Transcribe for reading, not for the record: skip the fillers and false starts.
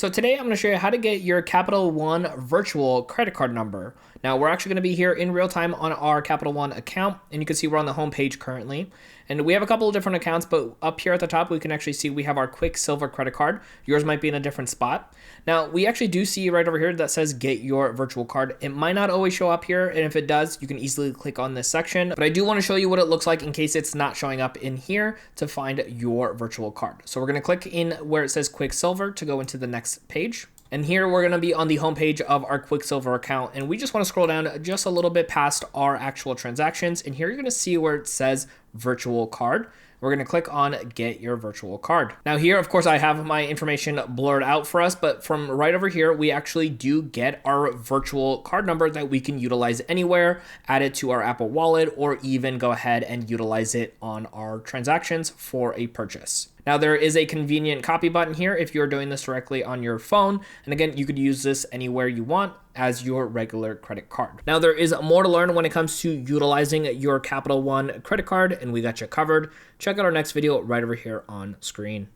So today I'm going to show you how to get your Capital One virtual credit card number. Now we're actually going to be here in real time on our Capital One account, and you can see we're on the home page currently. And we have a couple of different accounts, but up here at the top we can actually see we have our Quicksilver credit card. Yours might be in a different spot. Now we actually do see right over here that says get your virtual card. It might not always show up here, and if it does, you can easily click on this section. But I do want to show you what it looks like in case it's not showing up in here to find your virtual card. So we're going to click in where it says Quicksilver to go into the next page. And here we're going to be on the home page of our Quicksilver account, and we just want to scroll down just a little bit past our actual transactions, and here you're going to see where it says virtual card. We're going to click on get your virtual card. Now here, of course, I have my information blurred out for us, but from right over here, we actually do get our virtual card number that we can utilize anywhere, add it to our Apple Wallet, or even go ahead and utilize it on our transactions for a purchase. Now there is a convenient copy button here if you're doing this directly on your phone. And again, you could use this anywhere you want as your regular credit card. Now there is more to learn when it comes to utilizing your Capital One credit card, and we got you covered. Check out our next video right over here on screen.